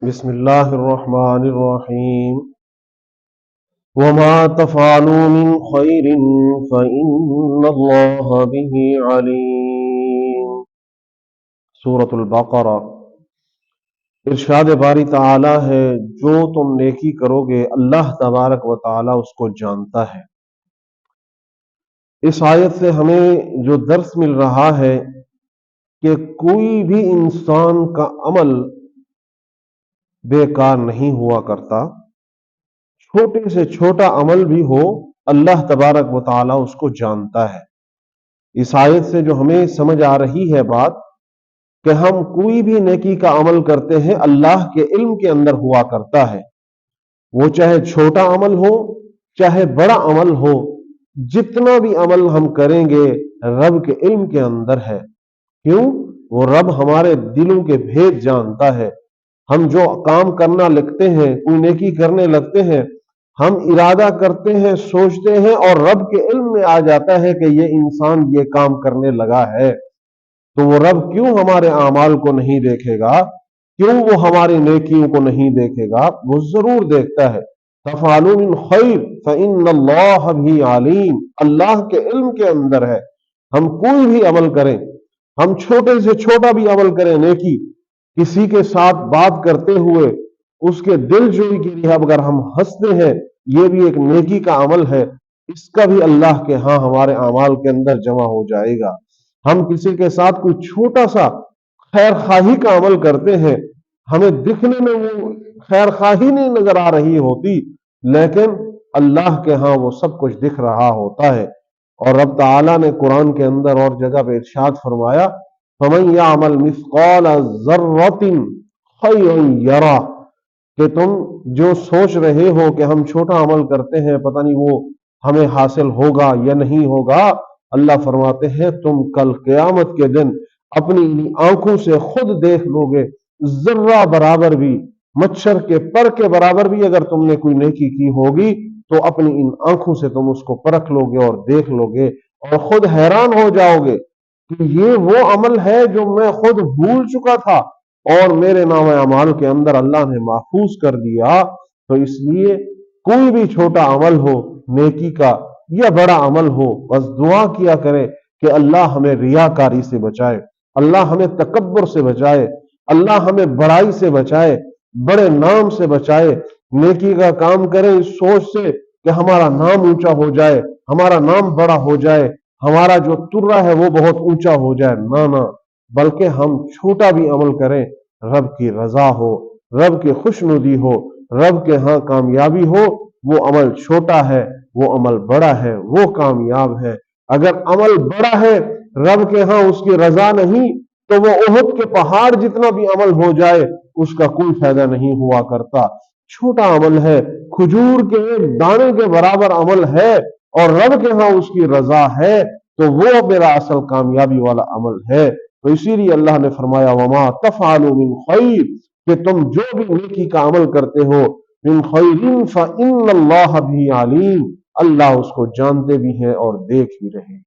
بسم اللہ الرحمن الرحیم وما تفعلوا من خیر فإن اللہ به علیم۔ سورۃ البقرہ۔ ارشاد باری تعالی ہے، جو تم نیکی کرو گے اللہ تبارک و تعالی اس کو جانتا ہے۔ اس آیت سے ہمیں جو درس مل رہا ہے کہ کوئی بھی انسان کا عمل بیکار نہیں ہوا کرتا، چھوٹے سے چھوٹا عمل بھی ہو اللہ تبارک و تعالی اس کو جانتا ہے۔ اس آیت سے جو ہمیں سمجھ آ رہی ہے بات کہ ہم کوئی بھی نیکی کا عمل کرتے ہیں اللہ کے علم کے اندر ہوا کرتا ہے، وہ چاہے چھوٹا عمل ہو چاہے بڑا عمل ہو، جتنا بھی عمل ہم کریں گے رب کے علم کے اندر ہے۔ کیوں؟ وہ رب ہمارے دلوں کے بھید جانتا ہے۔ ہم جو کام کرنا لگتے ہیں، کوئی نیکی کرنے لگتے ہیں، ہم ارادہ کرتے ہیں، سوچتے ہیں، اور رب کے علم میں آ جاتا ہے کہ یہ انسان یہ کام کرنے لگا ہے، تو وہ رب کیوں ہمارے اعمال کو نہیں دیکھے گا؟ کیوں وہ ہماری نیکیوں کو نہیں دیکھے گا؟ وہ ضرور دیکھتا ہے۔ تفعلوا من خیر فإن اللہ بھی علیم، اللہ کے علم کے اندر ہے۔ ہم کوئی بھی عمل کریں، ہم چھوٹے سے چھوٹا بھی عمل کریں، نیکی، کسی کے ساتھ بات کرتے ہوئے اس کے دل جوئی کے لیے اگر ہم ہنستے ہیں، یہ بھی ایک نیکی کا عمل ہے، اس کا بھی اللہ کے ہاں ہمارے اعمال کے اندر جمع ہو جائے گا۔ ہم کسی کے ساتھ کوئی چھوٹا سا خیر خواہی کا عمل کرتے ہیں، ہمیں دکھنے میں وہ خیر خواہی نہیں نظر آ رہی ہوتی، لیکن اللہ کے ہاں وہ سب کچھ دکھ رہا ہوتا ہے۔ اور رب تعالیٰ نے قرآن کے اندر اور جگہ پہ ارشاد فرمایا، فَمَن يَعْمَلْ مِثْقَالَ ذَرَّةٍ خَيْرًا يَرَهُ، کہ تم جو سوچ رہے ہو کہ ہم چھوٹا عمل کرتے ہیں، پتہ نہیں وہ ہمیں حاصل ہوگا یا نہیں ہوگا، اللہ فرماتے ہیں تم کل قیامت کے دن اپنی آنکھوں سے خود دیکھ لو گے، ذرہ برابر بھی، مچھر کے پر کے برابر بھی اگر تم نے کوئی نیکی کی ہوگی تو اپنی ان آنکھوں سے تم اس کو پرکھ لو گے اور دیکھ لو گے، اور خود حیران ہو جاؤ گے کہ یہ وہ عمل ہے جو میں خود بھول چکا تھا اور میرے نام اعمال کے اندر اللہ نے محفوظ کر دیا۔ تو اس لیے کوئی بھی چھوٹا عمل ہو نیکی کا یا بڑا عمل ہو، بس دعا کیا کرے کہ اللہ ہمیں ریاکاری سے بچائے، اللہ ہمیں تکبر سے بچائے، اللہ ہمیں بڑائی سے بچائے، بڑے نام سے بچائے۔ نیکی کا کام کرے اس سوچ سے کہ ہمارا نام اونچا ہو جائے، ہمارا نام بڑا ہو جائے، ہمارا جو ترہ ہے وہ بہت اونچا ہو جائے، نہ، بلکہ ہم چھوٹا بھی عمل کریں، رب کی رضا ہو، رب کی خوشنودی ہو، رب کے ہاں کامیابی ہو، وہ عمل چھوٹا ہے، وہ عمل بڑا ہے، وہ کامیاب ہے۔ اگر عمل بڑا ہے رب کے ہاں اس کی رضا نہیں، تو وہ احد کے پہاڑ جتنا بھی عمل ہو جائے اس کا کوئی فائدہ نہیں ہوا کرتا۔ چھوٹا عمل ہے، کھجور کے دانے کے برابر عمل ہے، اور رب کے ہاں اس کی رضا ہے، تو وہ میرا اصل کامیابی والا عمل ہے۔ تو اسی لیے اللہ نے فرمایا وما تفعلوا من خیر، کہ تم جو بھی نیکی کا عمل کرتے ہو، من خیر فإن اللہ بھی علیم، اللہ اس کو جانتے بھی ہے اور دیکھ بھی رہے ہیں۔